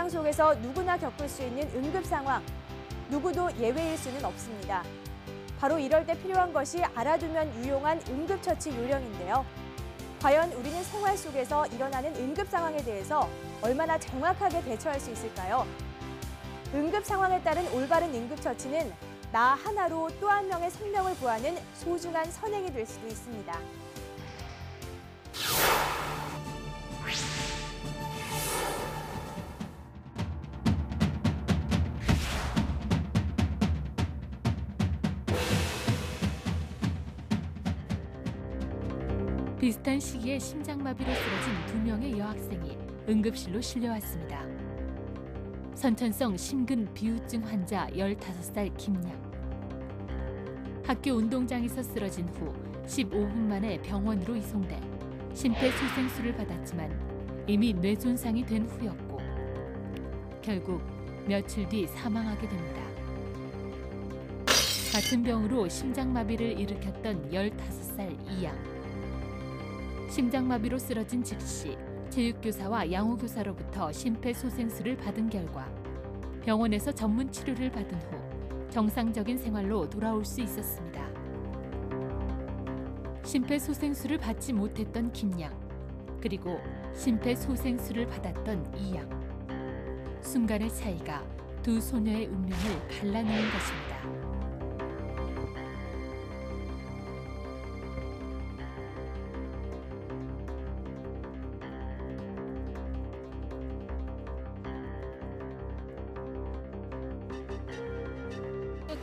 일상 속에서 누구나 겪을 수 있는 응급 상황. 누구도 예외일 수는 없습니다. 바로 이럴 때 필요한 것이 알아두면 유용한 응급처치 요령인데요. 과연 우리는 생활 속에서 일어나는 응급 상황에 대해서 얼마나 정확하게 대처할 수 있을까요? 응급 상황에 따른 올바른 응급처치는 나 하나로 또 한 명의 생명을 구하는 소중한 선행이 될 수도 있습니다. 비슷한 시기에 심장마비로 쓰러진 2명의 여학생이 응급실로 실려왔습니다. 선천성 심근 비후증 환자 15살 김양. 학교 운동장에서 쓰러진 후 15분 만에 병원으로 이송돼 심폐소생술을 받았지만 이미 뇌손상이 된 후였고 결국 며칠 뒤 사망하게 됩니다. 같은 병으로 심장마비를 일으켰던 15살 이양. 심장마비로 쓰러진 즉시 체육교사와 양호교사로부터 심폐소생술을 받은 결과 병원에서 전문 치료를 받은 후 정상적인 생활로 돌아올 수 있었습니다. 심폐소생술을 받지 못했던 김양, 그리고 심폐소생술을 받았던 이양. 순간의 차이가 두 소녀의 운명을 갈라놓은 것입니다.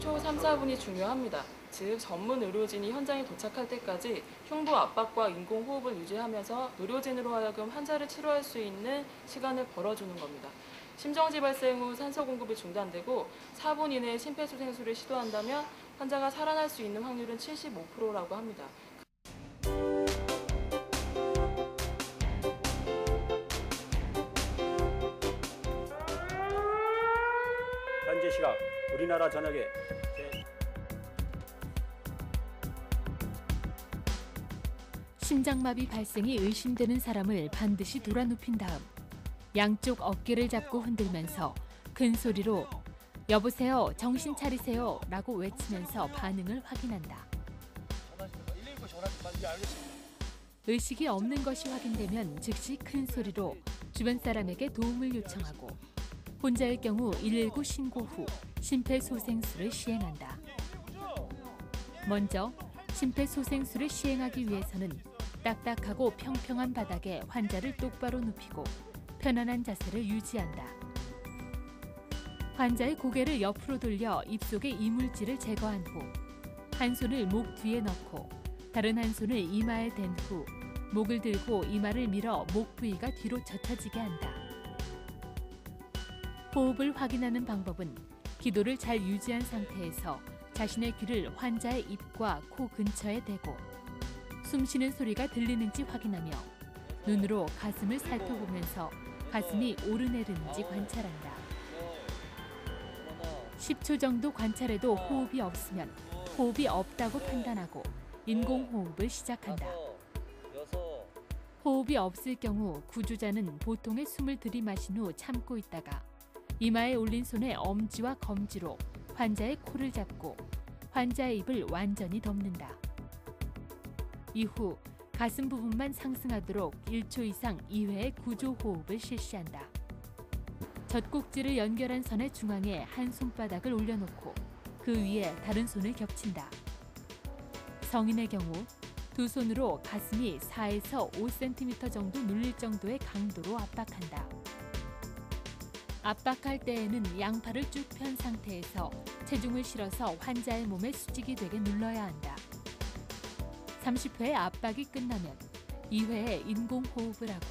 초 3, 4분이 중요합니다. 즉 전문 의료진이 현장에 도착할 때까지 흉부 압박과 인공호흡을 유지하면서 의료진으로 하여금 환자를 치료할 수 있는 시간을 벌어주는 겁니다. 심정지 발생 후 산소 공급이 중단되고 4분 이내에 심폐소생술을 시도한다면 환자가 살아날 수 있는 확률은 75%라고 합니다. 현재 시각 우리나라 전역에 심장마비 발생이 의심되는 사람을 반드시 돌아눕힌 다음 양쪽 어깨를 잡고 흔들면서 큰 소리로 "여보세요, 정신 차리세요" 라고 외치면서 반응을 확인한다. 의식이 없는 것이 확인되면 즉시 큰 소리로 주변 사람에게 도움을 요청하고 혼자일 경우 119 신고 후 심폐소생술을 시행한다. 먼저 심폐소생술을 시행하기 위해서는 딱딱하고 평평한 바닥에 환자를 똑바로 눕히고 편안한 자세를 유지한다. 환자의 고개를 옆으로 돌려 입속의 이물질을 제거한 후 한 손을 목 뒤에 넣고 다른 한 손을 이마에 댄 후 목을 들고 이마를 밀어 목 부위가 뒤로 젖혀지게 한다. 호흡을 확인하는 방법은 기도를 잘 유지한 상태에서 자신의 귀를 환자의 입과 코 근처에 대고 숨 쉬는 소리가 들리는지 확인하며 눈으로 가슴을 살펴보면서 가슴이 오르내리는지 관찰한다. 10초 정도 관찰해도 호흡이 없으면 호흡이 없다고 판단하고 인공호흡을 시작한다. 호흡이 없을 경우 구조자는 보통의 숨을 들이마신 후 참고 있다가 이마에 올린 손의 엄지와 검지로 환자의 코를 잡고 환자의 입을 완전히 덮는다. 이후 가슴 부분만 상승하도록 1초 이상 2회의 구조호흡을 실시한다. 젖꼭지를 연결한 선의 중앙에 한 손바닥을 올려놓고 그 위에 다른 손을 겹친다. 성인의 경우 두 손으로 가슴이 4에서 5cm 정도 눌릴 정도의 강도로 압박한다. 압박할 때에는 양팔을 쭉 편 상태에서 체중을 실어서 환자의 몸에 수직이 되게 눌러야 한다. 30회의 압박이 끝나면 2회의 인공호흡을 하고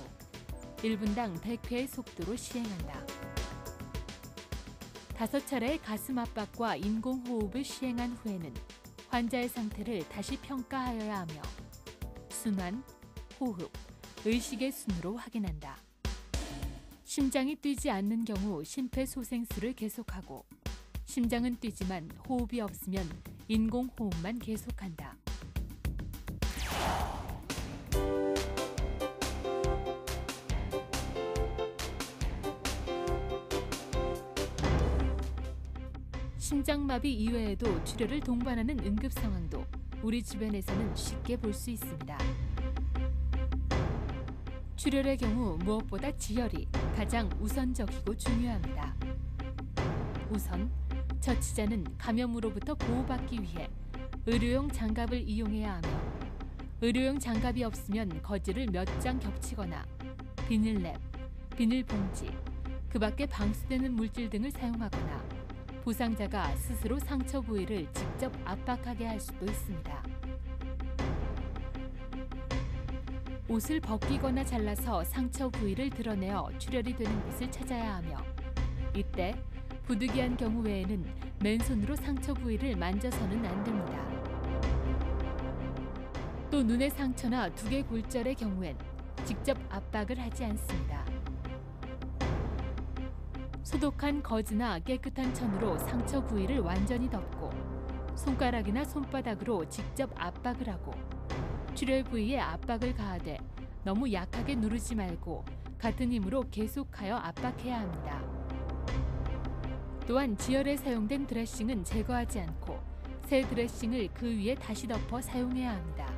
1분당 100회의 속도로 시행한다. 5차례의 가슴 압박과 인공호흡을 시행한 후에는 환자의 상태를 다시 평가하여야 하며 순환, 호흡, 의식의 순으로 확인한다. 심장이 뛰지 않는 경우 심폐소생술을 계속하고 심장은 뛰지만 호흡이 없으면 인공호흡만 계속한다. 심장마비 이외에도 출혈을 동반하는 응급 상황도 우리 주변에서는 쉽게 볼 수 있습니다. 출혈의 경우 무엇보다 지혈이 가장 우선적이고 중요합니다. 우선 처치자는 감염으로부터 보호받기 위해 의료용 장갑을 이용해야 하며 의료용 장갑이 없으면 거즈를 몇 장 겹치거나 비닐랩, 비닐봉지, 그 밖에 방수되는 물질 등을 사용하거나 부상자가 스스로 상처 부위를 직접 압박하게 할 수도 있습니다. 옷을 벗기거나 잘라서 상처 부위를 드러내어 출혈이 되는 곳을 찾아야 하며 이때 부득이한 경우 외에는 맨손으로 상처 부위를 만져서는 안 됩니다. 또 눈의 상처나 두개 골절의 경우엔 직접 압박을 하지 않습니다. 소독한 거즈나 깨끗한 천으로 상처 부위를 완전히 덮고 손가락이나 손바닥으로 직접 압박을 하고 출혈 부위에 압박을 가하되 너무 약하게 누르지 말고 같은 힘으로 계속하여 압박해야 합니다. 또한 지혈에 사용된 드레싱은 제거하지 않고 새 드레싱을 그 위에 다시 덮어 사용해야 합니다.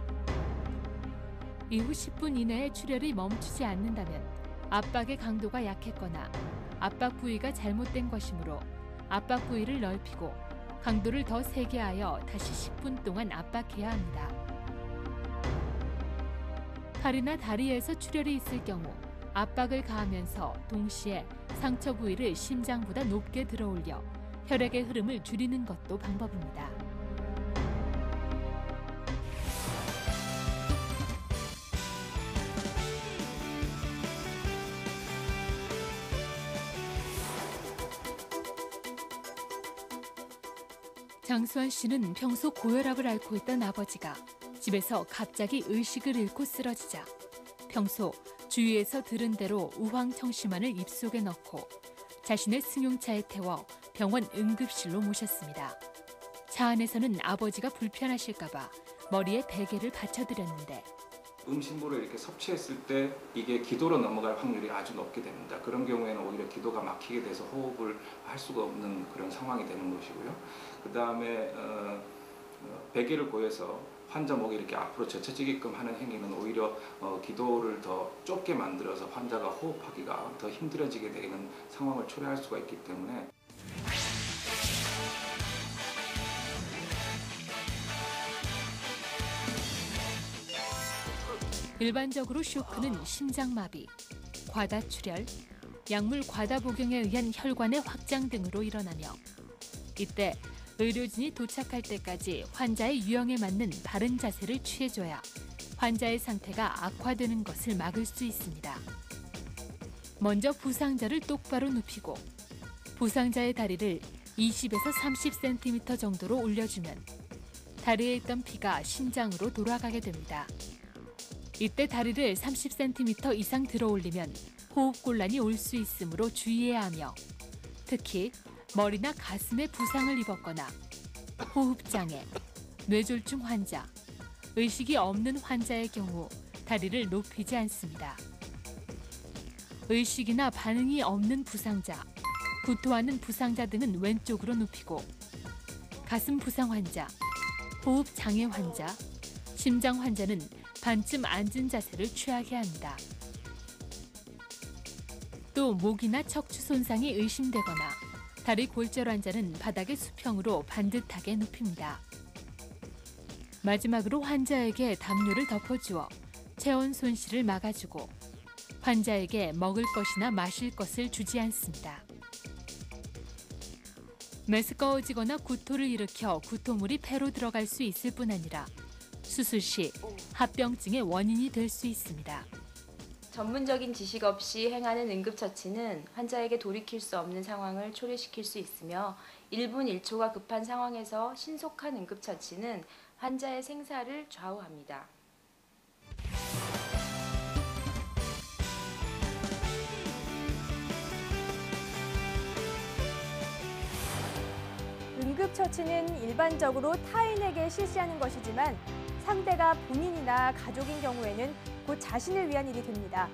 이후 10분 이내에 출혈이 멈추지 않는다면 압박의 강도가 약했거나 압박 부위가 잘못된 것이므로 압박 부위를 넓히고 강도를 더 세게 하여 다시 10분 동안 압박해야 합니다. 팔이나 다리에서 출혈이 있을 경우 압박을 가하면서 동시에 상처 부위를 심장보다 높게 들어올려 혈액의 흐름을 줄이는 것도 방법입니다. 장수환 씨는 평소 고혈압을 앓고 있던 아버지가 집에서 갑자기 의식을 잃고 쓰러지자 평소 주위에서 들은 대로 우황청심환을 입속에 넣고 자신의 승용차에 태워 병원 응급실로 모셨습니다. 차 안에서는 아버지가 불편하실까봐 머리에 베개를 받쳐드렸는데 음식물을 이렇게 섭취했을 때 이게 기도로 넘어갈 확률이 아주 높게 됩니다. 그런 경우에는 오히려 기도가 막히게 돼서 호흡을 할 수가 없는 그런 상황이 되는 것이고요. 그 다음에 베개를 고여서 환자 목이 이렇게 앞으로 젖혀지게끔 하는 행위는 오히려 기도를 더 좁게 만들어서 환자가 호흡하기가 더 힘들어지게 되는 상황을 초래할 수가 있기 때문에 일반적으로 쇼크는 심장마비, 과다출혈, 약물 과다 복용에 의한 혈관의 확장 등으로 일어나며 이때 의료진이 도착할 때까지 환자의 유형에 맞는 바른 자세를 취해줘야 환자의 상태가 악화되는 것을 막을 수 있습니다. 먼저 부상자를 똑바로 눕히고 부상자의 다리를 20에서 30cm 정도로 올려주면 다리에 있던 피가 심장으로 돌아가게 됩니다. 이때 다리를 30cm 이상 들어 올리면 호흡곤란이 올 수 있으므로 주의해야 하며 특히 머리나 가슴에 부상을 입었거나 호흡장애, 뇌졸중 환자, 의식이 없는 환자의 경우 다리를 높이지 않습니다. 의식이나 반응이 없는 부상자, 구토하는 부상자 등은 왼쪽으로 눕히고 가슴 부상 환자, 호흡장애 환자, 심장 환자는 반쯤 앉은 자세를 취하게 합니다. 또 목이나 척추 손상이 의심되거나 다리 골절 환자는 바닥에 수평으로 반듯하게 눕힙니다. 마지막으로 환자에게 담요를 덮어주어 체온 손실을 막아주고 환자에게 먹을 것이나 마실 것을 주지 않습니다. 메스꺼워지거나 구토를 일으켜 구토물이 폐로 들어갈 수 있을 뿐 아니라 수술 시 합병증의 원인이 될 수 있습니다. 전문적인 지식 없이 행하는 응급처치는 환자에게 돌이킬 수 없는 상황을 초래시킬 수 있으며 1분 1초가 급한 상황에서 신속한 응급처치는 환자의 생사를 좌우합니다. 응급처치는 일반적으로 타인에게 실시하는 것이지만 상대가 본인이나 가족인 경우에는 곧 자신을 위한 일이 됩니다.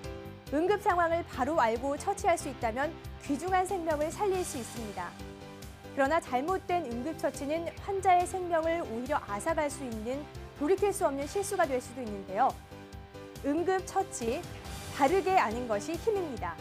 응급 상황을 바로 알고 처치할 수 있다면 귀중한 생명을 살릴 수 있습니다. 그러나 잘못된 응급처치는 환자의 생명을 오히려 앗아갈 수 있는 돌이킬 수 없는 실수가 될 수도 있는데요. 응급처치, 바르게 아는 것이 힘입니다.